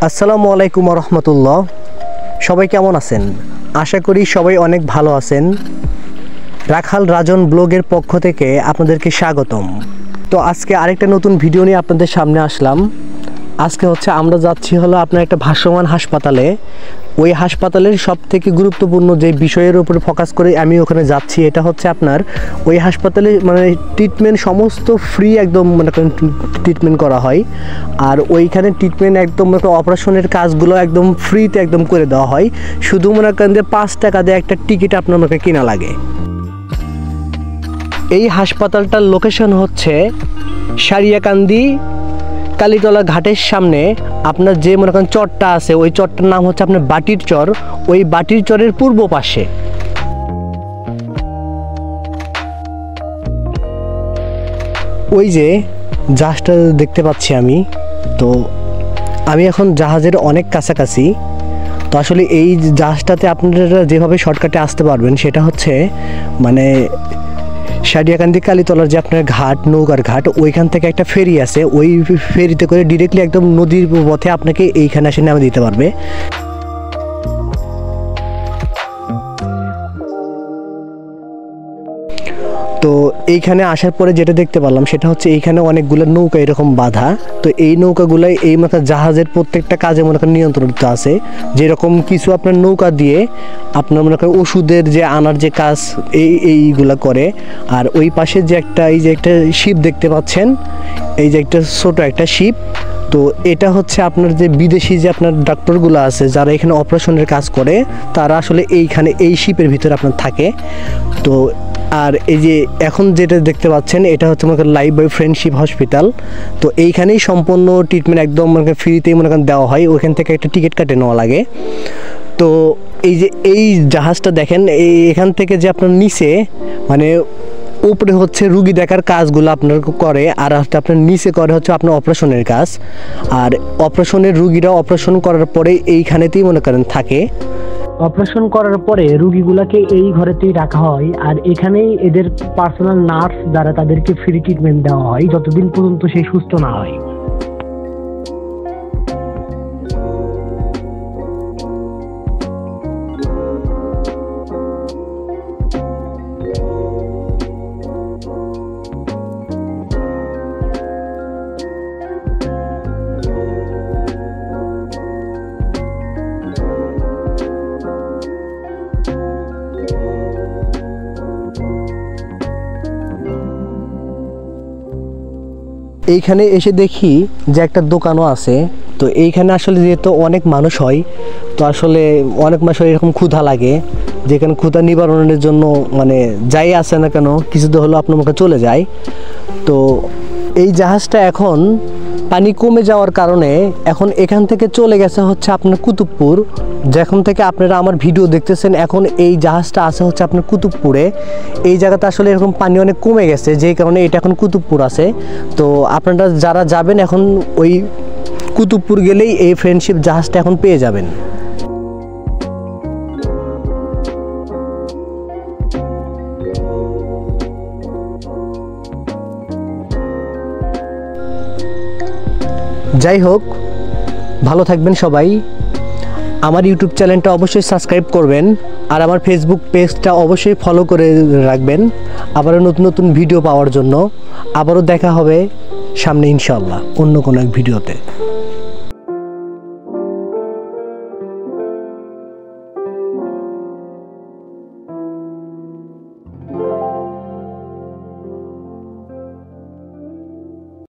আসসালামু আলাইকুম রহমতুল্লাহ। সবাই কেমন আছেন? আশা করি সবাই অনেক ভালো আছেন। রাখাল রাজন ব্লগের পক্ষ থেকে আপনাদেরকে স্বাগতম। তো আজকে আরেকটা নতুন ভিডিও নিয়ে আপনাদের সামনে আসলাম। আজকে আমরা যাচ্ছি আপনার একটা ভাসমান হাসপাতালে। ওই হাসপাতালের সবথেকে গুরুত্বপূর্ণ যে বিষয়ের উপরে ফোকাস করে আমি ওখানে যাচ্ছি, এটা আপনার ওই হাসপাতালে ট্রিটমেন্ট সমস্ত ফ্রি, একদম ট্রিটমেন্ট করা হয়। আর ওইখানে ট্রিটমেন্ট একদম অপারেশনের কাজগুলো একদম ফ্রিতে একদম করে দেওয়া হয়। শুধু মনে করেন যে 5 টাকা দিয়ে একটা টিকিট আপনার কেনা লাগে। এই হাসপাতালটার লোকেশন হচ্ছে সারিয়াকান্দি কালীতলা ঘাটের সামনে। আপনার যে মনে করেন চরটা আছে, ওই চরটার নাম হচ্ছে আপনার বাটির চর। ওই বাটির চরের পূর্ব পাশে। ওই যে জাহাজটা দেখতে পাচ্ছি আমি, তো আমি এখন জাহাজের অনেক কাছাকাছি। তো আসলে এই জাহাজটাতে আপনারা যেভাবে শর্টকাটে আসতে পারবেন সেটা হচ্ছে সারিয়াকান্দি কালীতলার যে আপনার ঘাট, নৌকার ঘাট, ওইখান থেকে একটা ফেরি আছে। ওই ফেরিতে করে ডিরেক্টলি একদম নদীর পথে আপনাকে এইখানে এসে নামে দিতে পারবে। তো এইখানে আসার পরে যেটা দেখতে পারলাম সেটা হচ্ছে এইখানে অনেকগুলো নৌকা এরকম বাঁধা। তো এই নৌকাগুলাই এই জাহাজের প্রত্যেকটা কাজে নিয়ন্ত্রিত আছে। যেরকম কিছু আপনার নৌকা দিয়ে আপনার ওষুধের যে আনার যে কাজ এইগুলা করে। আর ওই পাশে যে এই যে একটা শিপ দেখতে পাচ্ছেন, এই যে একটা ছোট একটা শিপ, তো এটা হচ্ছে আপনার যে বিদেশি যে আপনার ডাক্তারগুলো আছে যারা এখানে অপারেশনের কাজ করে, তারা আসলে এইখানে এই শিপের ভিতরে আপনার থাকে। তো আর এই যে এখন যেটা দেখতে পাচ্ছেন এটা হচ্ছে লাইফ বয় ফ্রেন্ডশিপ হসপিটাল। তো এইখানেই সম্পূর্ণ ট্রিটমেন্ট একদম ফ্রিতেই দেওয়া হয়। ওইখান থেকে একটা টিকিট কাটে নেওয়া লাগে। তো এই যে এই জাহাজটা দেখেন, এখান থেকে যে আপনার নিচে উপরে হচ্ছে রুগী দেখার কাজগুলো আপনার করে, আর আপনার নিচে করে হচ্ছে আপনার অপারেশনের কাজ। আর অপারেশনের রুগীরা অপারেশন করার পরে এইখানেতেই থাকে। অপারেশন করার পরে রুগীগুলাকে এই ঘরেতেই রাখা হয়, আর এখানেই এদের পার্সোনাল নার্স দ্বারা তাদেরকে ফ্রি ট্রিটমেন্ট দেওয়া হয় যতদিন পর্যন্ত সে সুস্থ না হয়। এইখানে এসে দেখি যে একটা দোকানও আছে। তো এইখানে আসলে যেহেতু অনেক মানুষ হয়, তো আসলে অনেক মানুষ এরকম ক্ষুধা লাগে, যেখানে ক্ষুধা নিবারণের জন্য যাই আসে না কেন কিছু তো হলো আপনার মুখে চলে যায়। তো এই জাহাজটা এখন পানি কমে যাওয়ার কারণে এখন এখান থেকে চলে গেছে হচ্ছে আপনার কুতুবপুর। যেখান থেকে আপনারা আমার ভিডিও দেখতেছেন, এখন এই জাহাজটা আছে হচ্ছে আপনার কুতুবপুরে। এই জায়গাতে আসলে এরকম পানি অনেক কমে গেছে, যেই কারণে এটা এখন কুতুবপুর আছে। তো আপনারা যারা যাবেন এখন ওই কুতুবপুর গেলেই এই ফ্রেন্ডশিপ জাহাজটা এখন পেয়ে যাবেন। যাই হোক, ভালো থাকবেন সবাই। আমার ইউটিউব চ্যানেলটা অবশ্যই সাবস্ক্রাইব করবেন, আর আমার ফেসবুক পেজটা অবশ্যই ফলো করে রাখবেন আবারও নতুন নতুন ভিডিও পাওয়ার জন্য। আবারও দেখা হবে সামনে ইনশাআল্লাহ অন্য কোনো এক ভিডিওতে।